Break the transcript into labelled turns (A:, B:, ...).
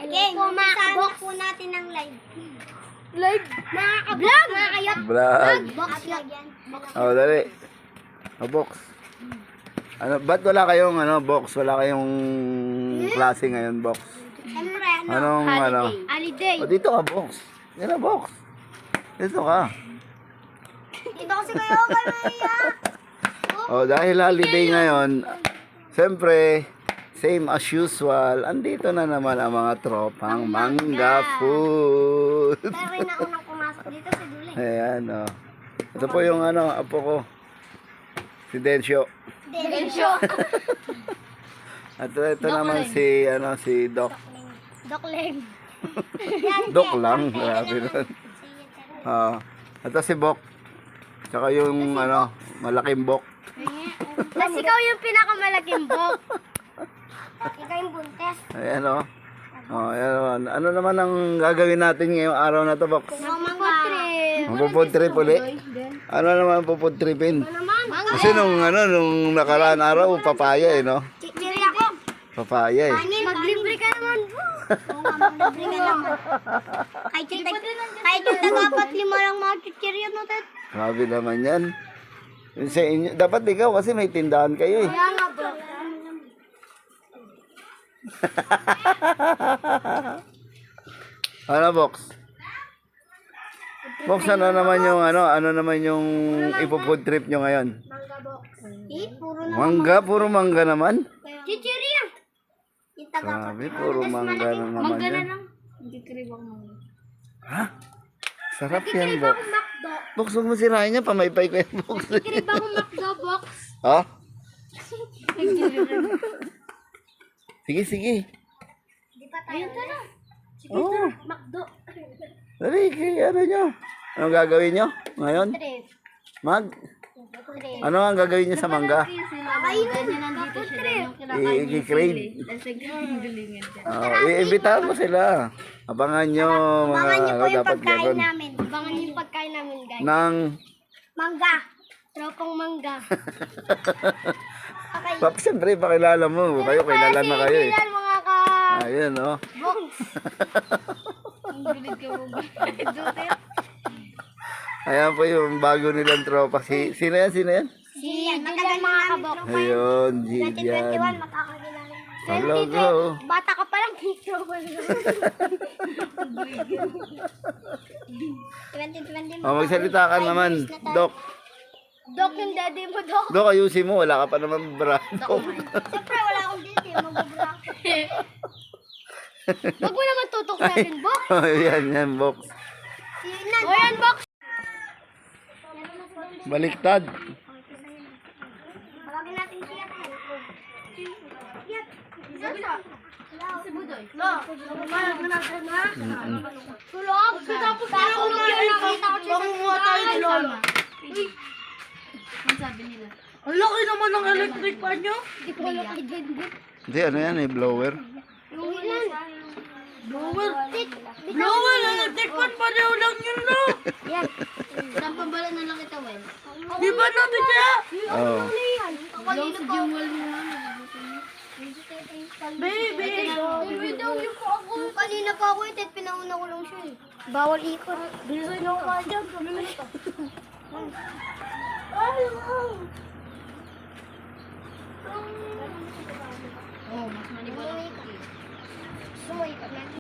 A: Again, makakabok po natin ng live. Live? Makakabok. Makakayot.
B: Vlog.
A: Box lagyan.
B: Oh, dali. Oh, box. Ano, ba't wala kayong box? Wala kayong klase ngayon, box?
A: Siyempre,
B: Anong
A: holiday.
B: O, dito ka, box. Yan na, box. Dito ka.
A: Dito kasi kayo Maya.
B: Oh, dahil holiday ngayon, siyempre, same as usual, andito na naman ang mga tropang mangga food.
A: Pero yung naunang pumasok dito si Dulay.
B: Ayan, oh. Ito po yung apo ko. Si Densyo.
A: Densyo.
B: At ito naman si Doc.
A: Doc Leng.
B: Doc lang, grabe nun. Ito si Bok. Tsaka yung malaking Bok.
A: Tapos ikaw yung pinakamalaking bok. Ikaw yung buntes.
B: Ayan, oh. Oh, ayan, oh. Ano naman ang gagawin natin ngayong araw na to, Bok?
A: Mangga.
B: Magpo-food trip uli? Ano naman po-food tripin?
A: Mangga.
B: Kasi nung nakaraan araw, papaya no?
A: Chichiri ako.
B: Papaya
A: Maglibre ka naman. Oo nga, maglibre ka naman. Kahit yung dapat 5 lang mga chichiri yun, Ted.
B: Grabe naman yan. Sa inyo, dapat ikaw kasi may tindahan kayo eh.
A: Kaya nga, bro.
B: Ano, Box? Box, ano naman yung ipo-food trip nyo ngayon?
A: Mangga box. Puro na.
B: Mangga, puro mangga naman?
A: Chichiri yan.
B: Grabe, puro mangga na naman yan. Ha? Sarap yan, Box. Box, huwag mo sirahin niya, pamaypay ko yan, Box.
A: Chichiri ba akong Macdo box?
B: Ha? Sige, sige.
A: Di pa tayo. Ayun na.
B: Oh,
A: Macdo.
B: dali, ano nyo? Anong gagawin nyo ngayon? Ano ang gagawin nyo sa mangga? I-crave. Iimbitahan mo sila. Abangan nyo.
A: Abangan niyo po yung
B: Dapat
A: pagkain
B: gawin.
A: namin. Abangan niyo yung pagkain namin, guys.
B: Nang,
A: Mangga. Tropang mangga. Okay.
B: siyempre, pakilala mo. Kayo, kilala na kayo eh.
A: Ilan mga ka...
B: Ayun, oh.
A: Box. Ang gulit ka mo ba?
B: Ayan po yung bago nilang tropa. Sino yan?
A: Si matagal mga kabok.
B: Ayun, Jillian.
A: 2021 makakakilala.
B: Talaga, oh.
A: Bata ka pa lang, picture mo. 2020
B: Oh, magsalita ka naman, Doc.
A: Dok yung daddy mo, Dok.
B: Doc, ayusin mo. Wala ka pa naman bra. Doc.
A: Siyempre, wala akong dito. Magbubra. Huwag mo naman tutok natin, Bok.
B: Yan, Box.
A: O yan, Bok.
B: Baliktad.
A: Tawagin natin siya. Si Budoy. Tulog. Tapos tulog yun. Nakita ko siya sa Lola. Ang sabi nila.
C: Ang laki naman ng electric fan nyo.
A: Hindi ko alam kay Gandit.
B: Hindi, ano yan eh, blower.
A: Yung ilan?
C: Blower. Blower, electric fan pa daw lang yun no.
A: Yan. Saan pambala na lang ito, Wen?
C: Di ba natin siya?
B: Oh.
A: Kanina pa.
C: Baby.
A: Kanina pa ako ito. Pinauna ko lang siya eh. Bawal ikot.
C: Bilisan nyo ka dyan. Kabilis ka.
A: Sumoy.